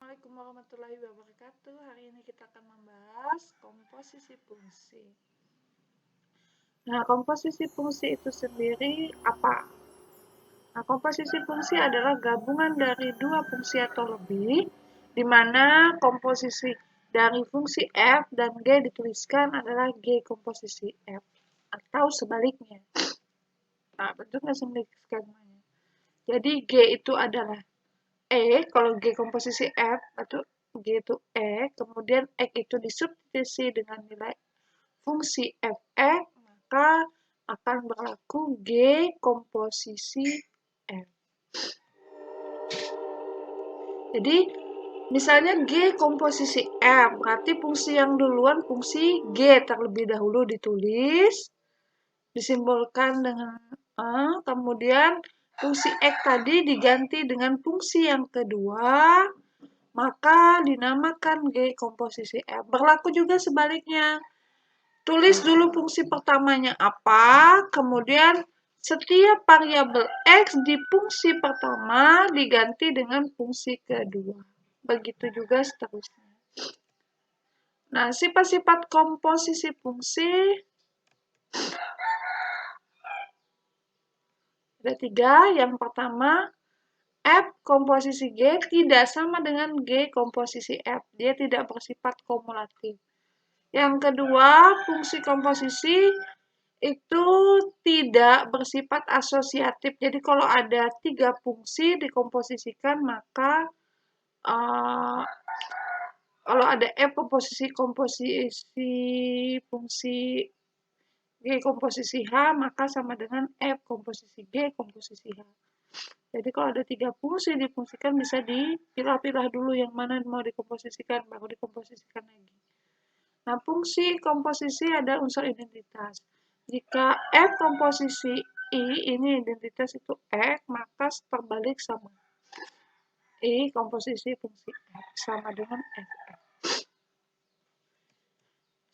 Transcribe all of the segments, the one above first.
Assalamualaikum warahmatullahi wabarakatuh. Hari ini kita akan membahas komposisi fungsi. Nah, komposisi fungsi itu sendiri apa? Nah, komposisi fungsi adalah gabungan dari dua fungsi atau lebih, di mana komposisi dari fungsi f dan g dituliskan adalah g komposisi f, atau sebaliknya. Nah, bentuknya sebaliknya. Jadi, g itu adalah kalau G komposisi F, atau G itu kemudian X itu disubstitusi dengan nilai fungsi Fx, maka akan berlaku G komposisi F. Jadi, misalnya G komposisi F, berarti fungsi yang duluan fungsi G terlebih dahulu ditulis, disimbolkan dengan kemudian fungsi X tadi diganti dengan fungsi yang kedua, maka dinamakan G komposisi F. Berlaku juga sebaliknya. Tulis dulu fungsi pertamanya apa, kemudian setiap variabel X di fungsi pertama diganti dengan fungsi kedua. Begitu juga seterusnya. Nah, sifat-sifat komposisi fungsi ada 3. Yang pertama, F komposisi G tidak sama dengan G komposisi F. Dia tidak bersifat kumulatif. Yang kedua, fungsi komposisi itu tidak bersifat asosiatif. Jadi kalau ada 3 fungsi dikomposisikan, maka kalau ada F komposisi fungsi G komposisi H, maka sama dengan F komposisi G komposisi H. Jadi kalau ada 3 fungsi difungsikan, bisa dipilah-pilah dulu yang mana mau dikomposisikan, baru dikomposisikan lagi. Nah, fungsi komposisi ada unsur identitas. Jika F komposisi I, ini identitas itu X, maka terbalik sama I komposisi fungsi X, sama dengan Fx.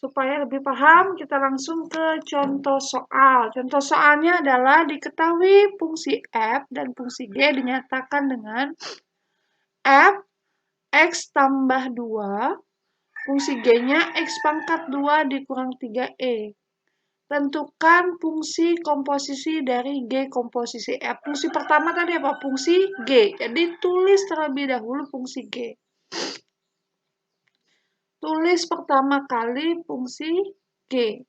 Supaya lebih paham, kita langsung ke contoh soal. Contoh soalnya adalah diketahui fungsi F dan fungsi G dinyatakan dengan F X tambah 2, fungsi G-nya X pangkat 2 dikurang 3E. Tentukan fungsi komposisi dari G komposisi F. Fungsi pertama tadi apa? Fungsi G. Jadi tulis terlebih dahulu fungsi G. Tulis pertama kali fungsi G.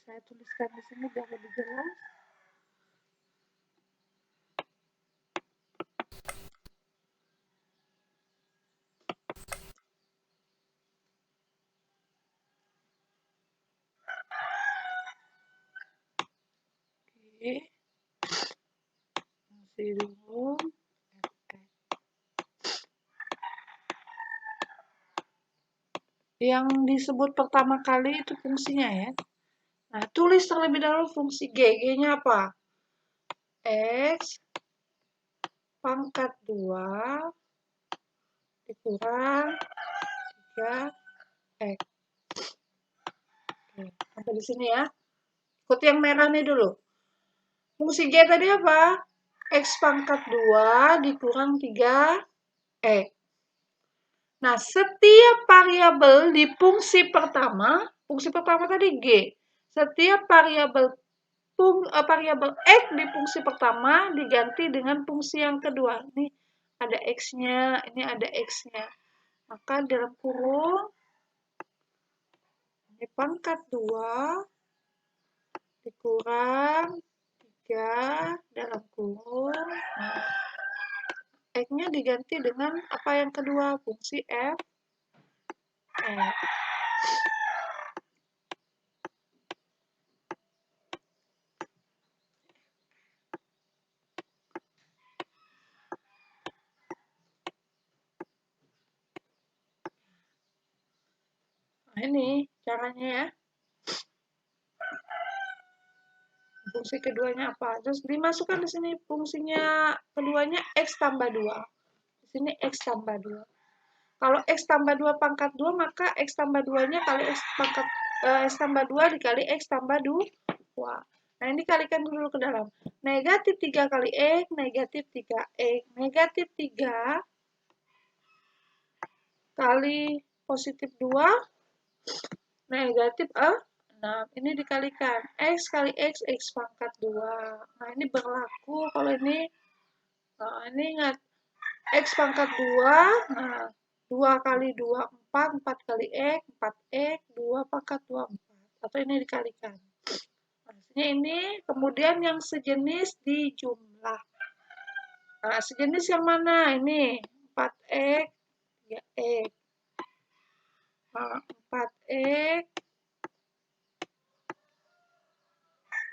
Saya tuliskan di sini biar lebih jelas. Fungsi dulu. Yang disebut pertama kali itu fungsinya ya. Nah, tulis terlebih dahulu fungsi G. G-nya apa? X pangkat 2 dikurang 3X. Oke, sampai di sini ya. Ikut yang merah nih dulu. Fungsi G tadi apa? X pangkat 2 dikurang 3X. Nah, setiap variabel di fungsi pertama tadi G. Setiap variabel X di fungsi pertama diganti dengan fungsi yang kedua. Ini ada X-nya, ini ada X-nya. Maka dalam kurung, ini pangkat 2 dikurang 3 dalam kurung. Nah, X-nya diganti dengan apa yang kedua? Fungsi F. Nah, ini caranya ya. Fungsi keduanya apa? Terus dimasukkan di sini fungsinya keduanya X tambah 2. Di sini X tambah 2. Kalau X tambah 2 pangkat 2, maka X tambah 2-nya kali X tambah 2 dikali X tambah 2. Nah, ini kalikan dulu ke dalam. Negatif 3 kali X, negatif 3X. Negatif 3 kali positif 2, negatif 6. Ini dikalikan. X kali X, X pangkat 2. Nah, ini berlaku kalau ini. Nah, ini ingat. X pangkat 2. Nah, 2 kali 2, 4. 4 kali X, 4X. 2 pangkat 2, 4. Atau ini dikalikan. Maksudnya ini, kemudian yang sejenis dijumlah. Nah, sejenis yang mana? Ini 4X, 3X. Nah, 4X.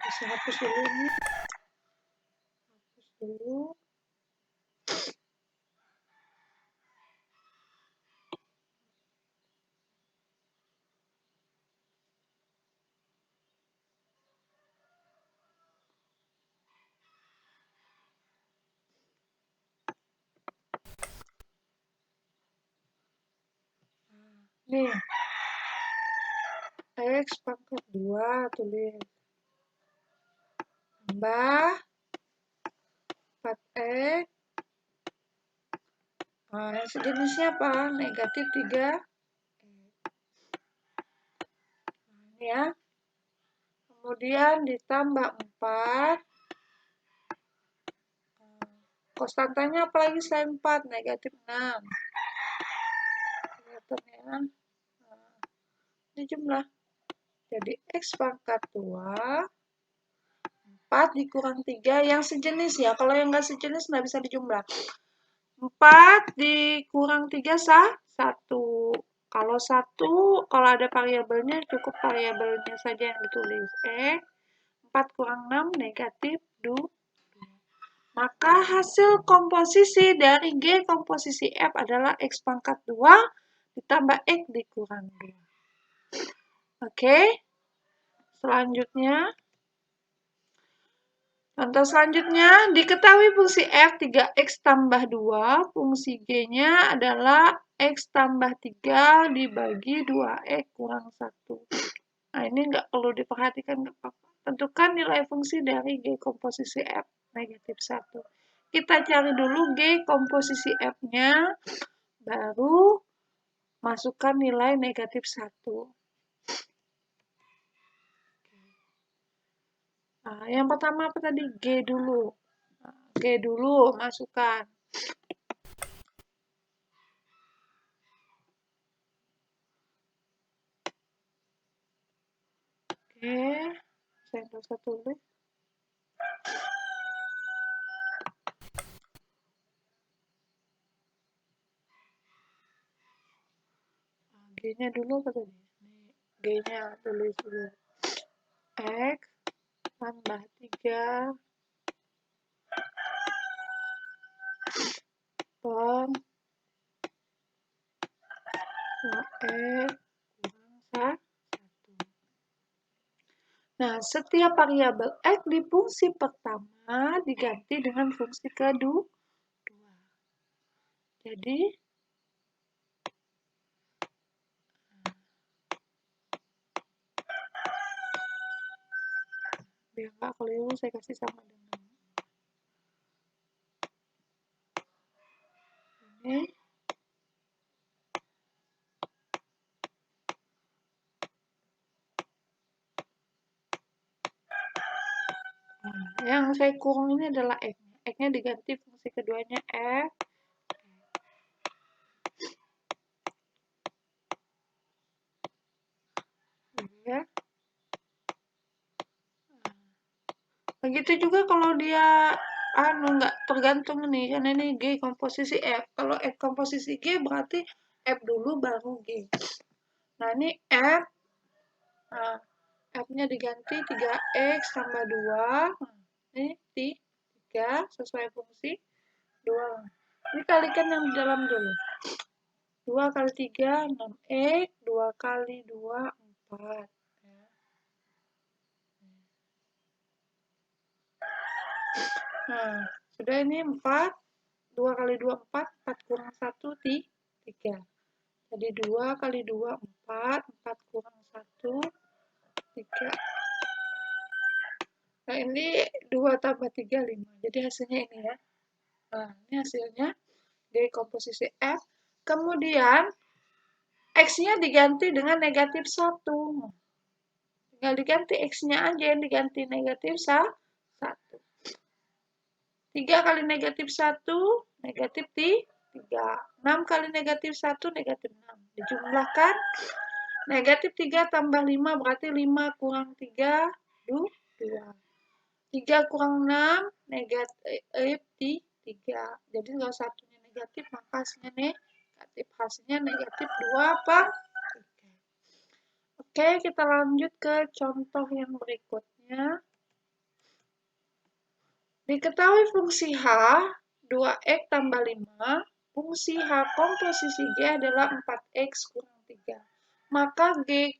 Bisa hapus dulu ini. Hapus dulu. Nih. X pangkat 2 tulis. Tambah 4X. Nah, yang sejenisnya apa? Negatif 3. Nah, ini ya. Kemudian ditambah 4. Konstantanya apalagi selain 4? Negatif 6. Kelihatan ya. Nah, ini jumlah. Jadi X pangkat 2. 4 dikurang 3 yang sejenis ya. Kalau yang nggak sejenis nggak bisa dijumlah. 4 dikurang 3 1. Kalau 1, kalau ada variabelnya cukup variabelnya saja yang ditulis. 4 kurang 6 negatif 2. Maka hasil komposisi dari G komposisi F adalah X pangkat 2 ditambah X dikurang 2. Oke. Selanjutnya. Contoh selanjutnya, diketahui fungsi F 3X tambah 2, fungsi G-nya adalah X tambah 3 dibagi 2X kurang 1. Nah, ini nggak perlu diperhatikan, nggak apa-apa. Tentukan nilai fungsi dari G komposisi F, negatif 1. Kita cari dulu G komposisi F-nya, baru masukkan nilai negatif 1. Nah, yang pertama apa tadi? G dulu. Nah, G dulu, masukkan. Oke, saya nggak usah tulis. G-nya dulu apa tadi? G-nya tulis dulu. X tambah 3 per 2X kurang 1. Nah, setiap variabel X di fungsi pertama diganti dengan fungsi kedua. Jadi, biar nggak keliru, saya kasih sama dengan ini. Nah, yang saya kurung ini adalah X. X-nya diganti fungsi keduanya F. Ya. Begitu juga kalau dia nggak tergantung nih, karena ini G komposisi F. Kalau F komposisi G berarti F dulu baru G. Nah, ini F. Nah, F-nya diganti 3X tambah 2. Nah, ini 3 sesuai fungsi 2. Ini kalikan yang di dalam dulu. 2 kali 3, 6X. 2 kali 2, 4. Nah, sudah ini 4. 2 kali 2, 4. 4 kurang 1, 3. Jadi 2 kali 2, 4. 4 kurang 1, 3. Nah, ini 2 tambah 3, 5. Jadi hasilnya ini ya. Nah, ini hasilnya G komposisi F. Kemudian, X-nya diganti dengan negatif 1. Tinggal diganti X-nya aja yang diganti negatif 1. 3 kali negatif 1, negatif 3. 6 kali negatif 1, negatif 6. Dijumlahkan, negatif 3 tambah 5 berarti 5 kurang 3, 2. 3 kurang 6, negatif 3. Jadi kalau satunya negatif, maka hasilnya negatif. Hasilnya negatif 2 per 3. Oke, kita lanjut ke contoh yang berikutnya. Diketahui fungsi H, 2X tambah 5, fungsi H komposisi G adalah 4X kurang 3. Maka G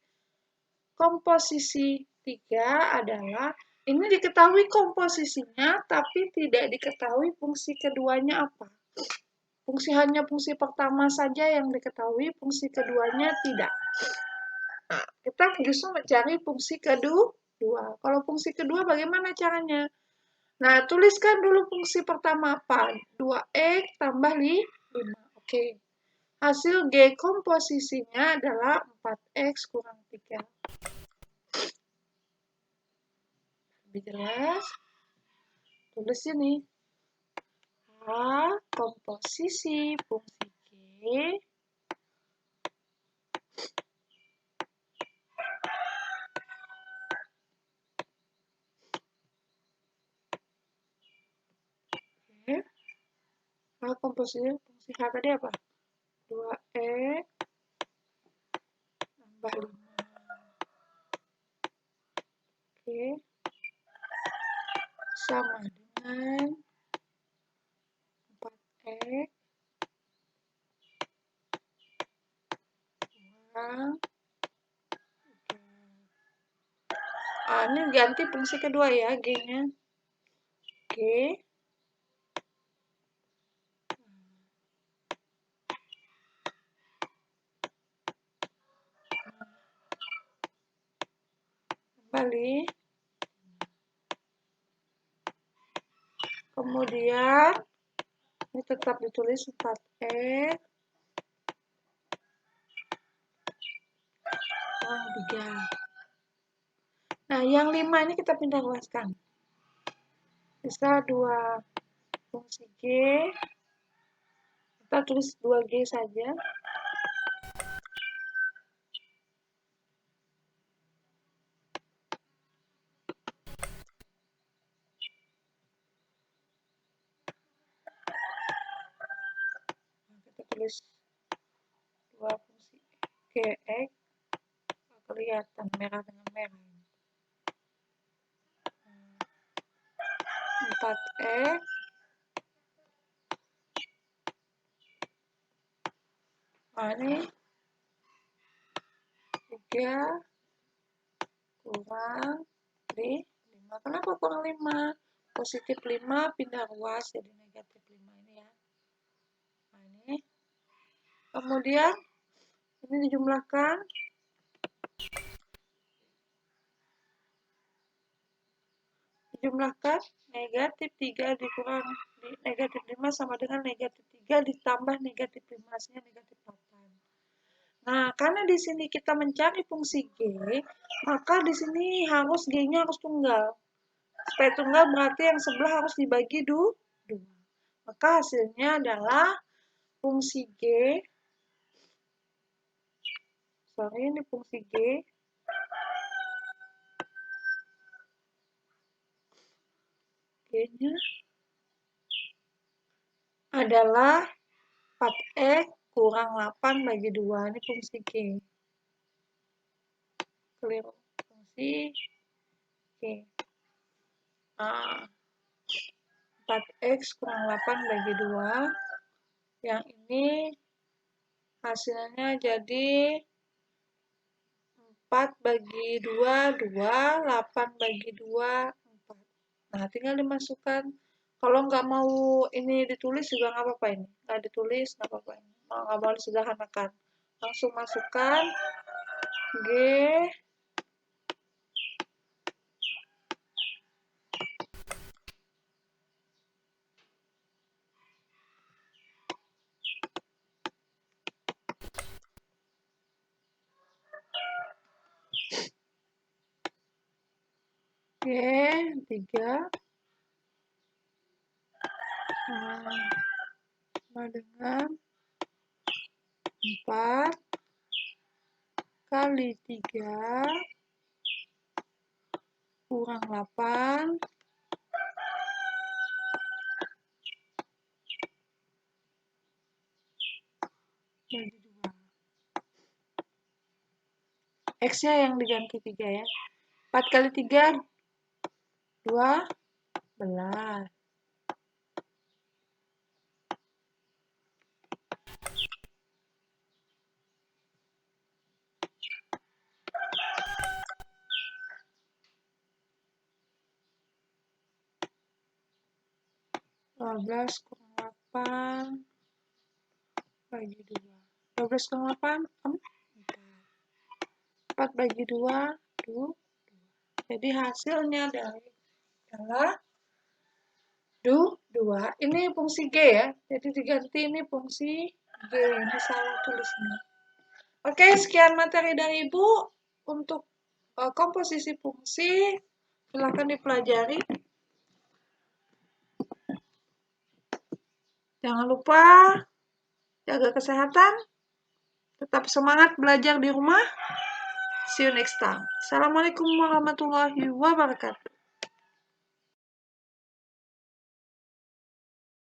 komposisi 3 adalah, ini diketahui komposisinya, tapi tidak diketahui fungsi keduanya apa. Hanya fungsi pertama saja yang diketahui, fungsi keduanya tidak. Nah, kita justru mencari fungsi kedua. Kalau fungsi kedua bagaimana caranya? Nah, tuliskan dulu fungsi pertama apa? 2X tambah 5. Oke. Hasil G komposisinya adalah 4X kurang 3. Lebih jelas. Tulis ini. H komposisi fungsi G komposisi fungsi H tadi apa? 2X tambah 5. Oke. Sama dengan 4X kurang 3. Ini ganti fungsi kedua ya, G-nya. G kembali. Kemudian ini tetap ditulis 4X kurang 3. Nah, yang 5 ini kita pindah ruaskan. Bisa 2 fungsi G. Kita tulis 2G saja. Kita tulis 2 fungsi GX. Kelihatan merah dengan merah. 4X ini 3 kurang 5. Kenapa kurang 5? Positif 5 pindah ruas jadi negatif 5 ini ya. Nah, ini. Kemudian ini dijumlahkan. Dijumlahkan negatif 3 dikurang negatif 5 sama dengan negatif 3 ditambah negatif 5, hasilnya negatif 8. Nah, karena di sini kita mencari fungsi G, maka di sini harus G-nya harus tunggal. Supaya tunggal berarti yang sebelah harus dibagi 2. Maka hasilnya adalah fungsi G. Ini fungsi G. G-nya adalah 4X kurang 8 bagi 2. Ini fungsi G. Keliru. Fungsi G. Nah, 4X kurang 8 bagi 2. Yang ini hasilnya jadi 4 bagi 2, 2. 8 bagi 2, 4. Nah, tinggal dimasukkan. Kalau nggak mau ini ditulis juga nggak apa-apa ini. Nggak ditulis, nggak apa-apa ini. Nggak mau disederhanakan. Langsung masukkan G Oke, 3 sama dengan 4 kali 3 kurang 8 bagi 2. X-nya yang diganti 3 ya. 4 kali 3, 12. Kurang 8 bagi 2. 12 kurang 8, 4 bagi 2, 2. Jadi hasilnya adalah 2. Ini fungsi G ya. Jadi diganti ini fungsi G. Ini salah tulisnya. Oke, sekian materi dari Ibu untuk komposisi fungsi. Silakan dipelajari. Jangan lupa jaga kesehatan. Tetap semangat belajar di rumah. See you next time. Assalamualaikum warahmatullahi wabarakatuh.